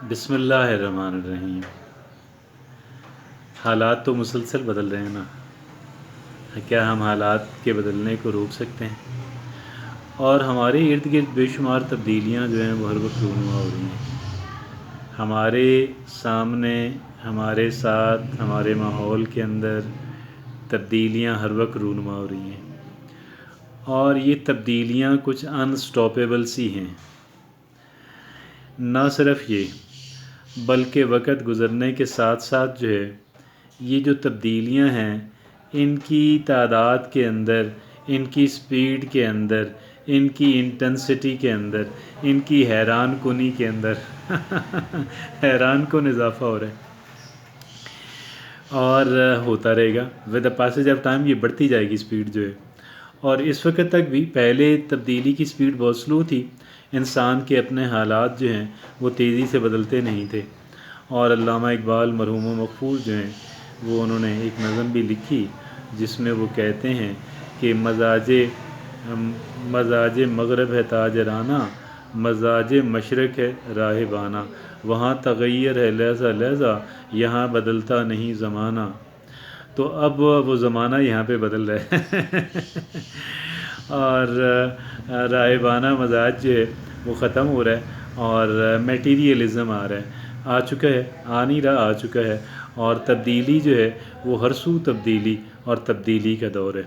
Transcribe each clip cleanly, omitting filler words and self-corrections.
बिस्मिल्लाहिर्रहमानिर्रहीम। हालात तो मुसलसल बदल रहे हैं ना, क्या हम हालात के बदलने को रोक सकते हैं? और हमारे इर्द गिर्द बेशुमार तब्दीलियाँ जो हैं वो हर वक्त रूनुमा हो रही हैं। हमारे सामने, हमारे साथ, हमारे माहौल के अंदर तब्दीलियाँ हर वक्त रूनुमा हो रही हैं, और ये तब्दीलियाँ कुछ अनस्टॉपेबल सी हैं। ना सिर्फ ये, बल्कि वक्त गुज़रने के साथ साथ जो है ये जो तब्दीलियां हैं, इनकी तादाद के अंदर, इनकी स्पीड के अंदर, इनकी इंटेंसिटी के अंदर, इनकी हैरान कुनी के अंदर हैरान कुन इजाफ़ा हो रहा है और होता रहेगा। With the passage of time ये बढ़ती जाएगी स्पीड जो है। और इस वक्त तक भी पहले तब्दीली की स्पीड बहुत स्लो थी। इंसान के अपने हालात जो हैं वो तेज़ी से बदलते नहीं थे। और अल्लामा इकबाल मरहूम मक़फूर जो हैं वो उन्होंने एक नज़म भी लिखी जिसमें वो कहते हैं कि मज़ाज मग़रब है ताजराना, मज़ाज मशरक़ है राहिबाना, वहाँ तग़य्युर है लहज़ा लहज़ा, यहाँ बदलता नहीं ज़माना। तो अब वो ज़माना यहाँ पे बदल रहा है और राहिबाना मज़ाज जो है वो ख़त्म हो रहा है और मटेरियलिज़म आ रहा है, आ चुका है, आ नहीं रहा, आ चुका है। और तब्दीली जो है वो हर सू तब्दीली और तब्दीली का दौर है।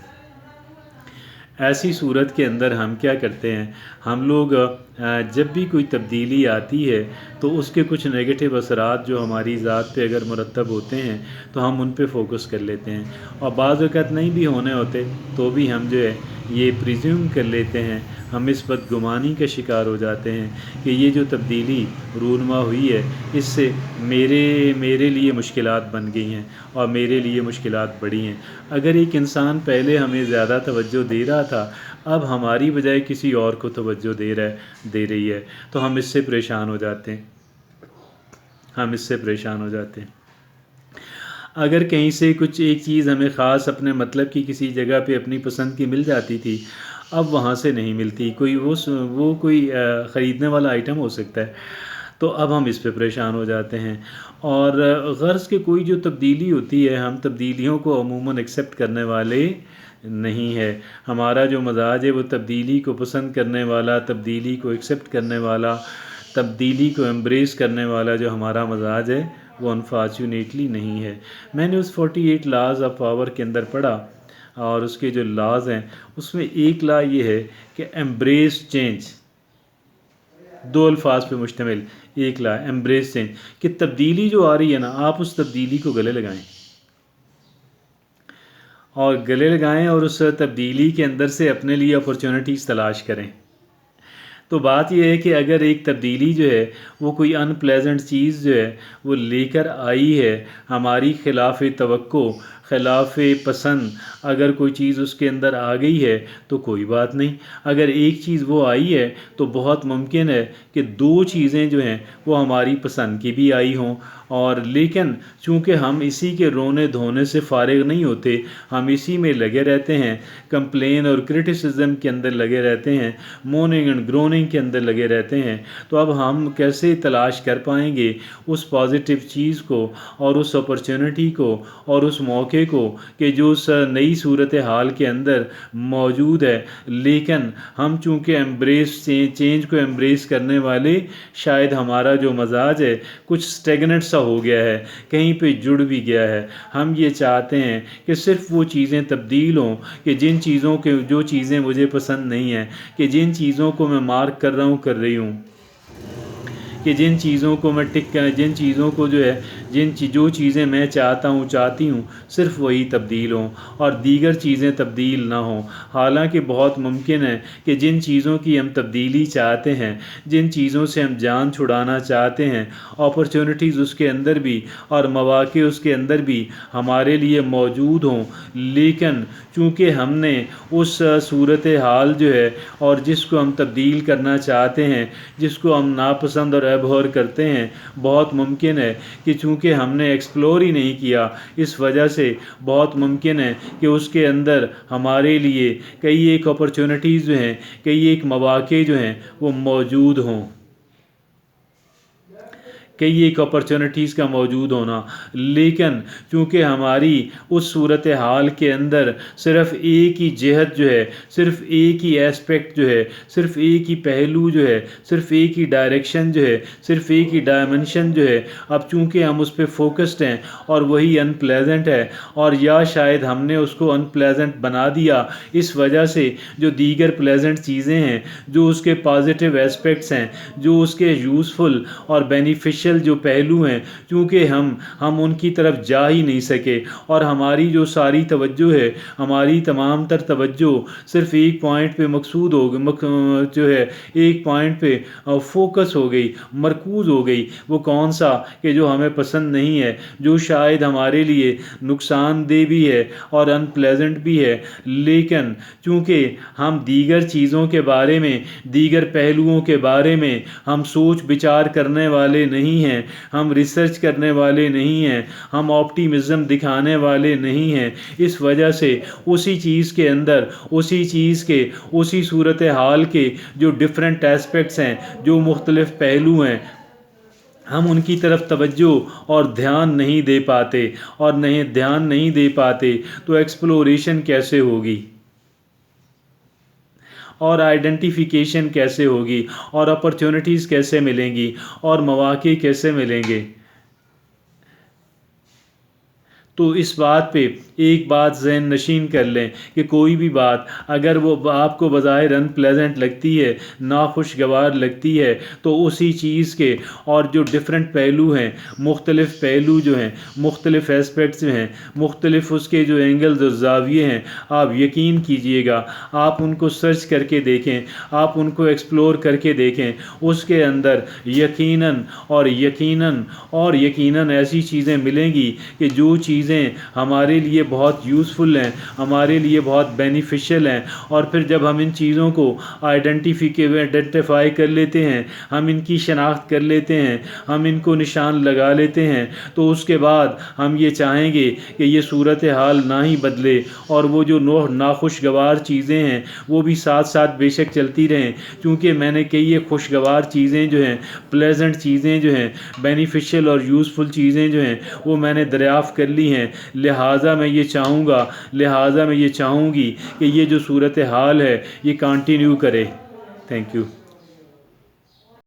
ऐसी सूरत के अंदर हम क्या करते हैं, हम लोग जब भी कोई तब्दीली आती है तो उसके कुछ नेगेटिव असरात जो हमारी ज़ात पे अगर मुरतब होते हैं तो हम उन पे फोकस कर लेते हैं, और बाज़ वक़्त नहीं भी होने होते तो भी हम जो है ये प्रिज्यूम कर लेते हैं, हम इस बदगुमानी का शिकार हो जाते हैं कि ये जो तब्दीली रूनमा हुई है इससे मेरे लिए मुश्किलात बन गई हैं और मेरे लिए मुश्किलात बढ़ी हैं। अगर एक इंसान पहले हमें ज़्यादा तवज्जो दे रहा था, अब हमारी बजाय किसी और को तवज्जो दे रही है, तो हम इससे परेशान हो जाते हैं, अगर कहीं से कुछ एक चीज़ हमें ख़ास अपने मतलब की किसी जगह पे अपनी पसंद की मिल जाती थी, अब वहाँ से नहीं मिलती, कोई वो कोई ख़रीदने वाला आइटम हो सकता है, तो अब हम इस पे परेशान हो जाते हैं। और ग़र्ज़ के कोई जो तब्दीली होती है, हम तब्दीलियों को अमूमन एक्सेप्ट करने वाले नहीं है। हमारा जो मज़ाज है वो तब्दीली को पसंद करने वाला, तब्दीली को एक्सेप्ट करने वाला, तब्दीली को एम्ब्रेस करने वाला जो हमारा मज़ाज है वो अनफॉर्चुनेटली नहीं है। मैंने उस 48 लाज ऑफ पावर के अंदर पढ़ा, और उसके जो लाज हैं उसमें एक ला ये है कि एम्ब्रेस चेंज, दो अल्फाज पे मुश्तमिल एक ला एम्ब्रेस चेंज, कि तब्दीली जो आ रही है ना, आप उस तब्दीली को गले लगाएं और उस तब्दीली के अंदर से अपने लिए अपॉर्चुनिटीज़ तलाश करें। तो बात यह है कि अगर एक तब्दीली जो है वो कोई अनप्लेजेंट चीज़ जो है वो लेकर आई है, हमारी खिलाफ तवक्को, खिलाफ पसंद अगर कोई चीज़ उसके अंदर आ गई है तो कोई बात नहीं। अगर एक चीज़ वो आई है तो बहुत मुमकिन है कि दो चीज़ें जो हैं वो हमारी पसंद की भी आई हों, और लेकिन चूँकि हम इसी के रोने धोने से फारिग नहीं होते, हम इसी में लगे रहते हैं, कंप्लेन और क्रिटिसिज्म के अंदर लगे रहते हैं, मोर्निंग एंड ग्रोनिंग के अंदर लगे रहते हैं, तो अब हम कैसे तलाश कर पाएंगे उस पॉजिटिव चीज़ को और उस अपॉर्चुनिटी को और उस मौके को कि जो उस नई सूरत हाल के अंदर मौजूद है। लेकिन हम चूँकि चेंज को एम्ब्रेस करने वाले, शायद हमारा जो मजाज है कुछ स्टेगनेंट सा हो गया है, कहीं पे जुड़ भी गया है। हम ये चाहते हैं कि सिर्फ वो चीज़ें तब्दील हों कि जो चीज़ें मुझे पसंद नहीं हैं, कि जिन चीज़ों को मैं मार्क कर रहा हूँ, कर रही हूँ, कि जिन चीज़ों को मैं जिन चीज़ों को जो है जो चीज़ें मैं चाहती हूँ सिर्फ वही तब्दील हों और दीगर चीज़ें तब्दील ना हों। हालांकि बहुत मुमकिन है कि जिन चीज़ों की हम तब्दीली चाहते हैं, जिन चीज़ों से हम जान छुड़ाना चाहते हैं, अपॉर्चुनिटीज़ उसके अंदर भी और मौक़े उसके अंदर भी हमारे लिए मौजूद हों, लेकिन चूँकि हमने उस सूरत हाल जो है और जिसको हम तब्दील करना चाहते हैं, जिसको हम नापसंद और एबहर करते हैं, बहुत मुमकिन है कि चूँकि हमने एक्सप्लोर ही नहीं किया, इस वजह से बहुत मुमकिन है कि उसके अंदर हमारे लिए कई एक अपॉर्चुनिटीज़ जो हैं, कई एक मौक़े जो हैं वो मौजूद हों। کئی ایک اپرچونٹیز کا موجود ہونا، لیکن چونکہ ہماری اس صورت حال کے اندر صرف ایک ہی جہت جو ہے، صرف ایک ہی ایسپیکٹ جو ہے، صرف ایک ہی پہلو جو ہے، صرف ایک ہی ڈائریکشن جو ہے، صرف ایک ہی ڈائمنشن جو ہے، اب چونکہ ہم اس پہ فوکسڈ ہیں اور وہی ان پلیزنٹ ہے، اور یا شاید ہم نے اس کو ان پلیزنٹ بنا دیا اس وجہ سے جو دیگر پلیزنٹ چیزیں ہیں، جو اس کے پازیٹیو ایسپیکٹس ہیں، جو اس کے یوزفل اور بینیفیشل جو پہلو ہیں، چونکہ ہم ان کی طرف جا ہی نہیں سکے، اور ہماری جو ساری توجہ ہے، ہماری تمام تر توجہ صرف ایک پوائنٹ پہ مقصود ہو جو ہے ایک پوائنٹ پہ فوکس ہو گئی، مرکوز ہو گئی، وہ کون سا کہ جو ہمیں پسند نہیں ہے، جو شاید ہمارے لیے نقصان دہ بھی ہے اور ان پلیزنٹ بھی ہے، لیکن چونکہ ہم دیگر چیزوں کے بارے میں، دیگر پہلوؤں کے بارے میں ہم سوچ بچار کرنے والے نہیں ہیں، ہم ریسرچ کرنے والے نہیں ہیں، ہم آپٹیمزم دکھانے والے نہیں ہیں، اس وجہ سے اسی چیز کے اندر، اسی چیز کے، اسی صورتحال کے جو ڈفرینٹ ایسپیکٹس ہیں، جو مختلف پہلو ہیں، ہم ان کی طرف توجہ اور دھیان نہیں دے پاتے، اور دھیان نہیں دے پاتے تو ایکسپلوریشن کیسے ہوگی، اور آئیڈینٹیفیکیشن کیسے ہوگی، اور اپرچونٹیز کیسے ملیں گی، اور مواقع کیسے ملیں گے؟ تو اس بات پہ ایک بات ذہن نشین کر لیں کہ کوئی بھی بات اگر وہ آپ کو بظاہر ان پلیزنٹ لگتی ہے، ناخوشگوار لگتی ہے، تو اسی چیز کے اور جو ڈفرینٹ پہلو ہیں، مختلف پہلو جو ہیں، مختلف ایسپیکٹس جو ہیں، مختلف اس کے جو اینگلز اور زاویے ہیں، آپ یقین کیجئے گا، آپ ان کو سرچ کر کے دیکھیں، آپ ان کو ایکسپلور کر کے دیکھیں، اس کے اندر یقیناً اور یقیناً اور یقیناً ایسی چیزیں ملیں گی کہ جو چیزیں ہمارے لیے بہت یوزفل ہیں، ہمارے لیے بہت بینیفیشل ہیں، اور پھر جب ہم ان چیزوں کو آئیڈینٹیفائی کر لیتے ہیں، ہم ان کی شناخت کر لیتے ہیں، ہم ان کو نشان لگا لیتے ہیں، تو اس کے بعد ہم یہ چاہیں گے کہ یہ صورتحال نہ ہی بدلے، اور وہ جو ناخوشگوار چیزیں ہیں وہ بھی ساتھ ساتھ بے شک چلتی رہیں، کیونکہ میں نے کئی ایک خوشگوار چیزیں جو ہیں، پلیزنٹ چیزیں جو ہیں، بینیفیشل اور یوزفل چیزیں جو ہیں، وہ میں نے دریافت کر لی ہیں، لہٰذا میں یہ چاہوں گی کہ یہ جو صورتحال ہے یہ کنٹینیو کرے۔ Thank you.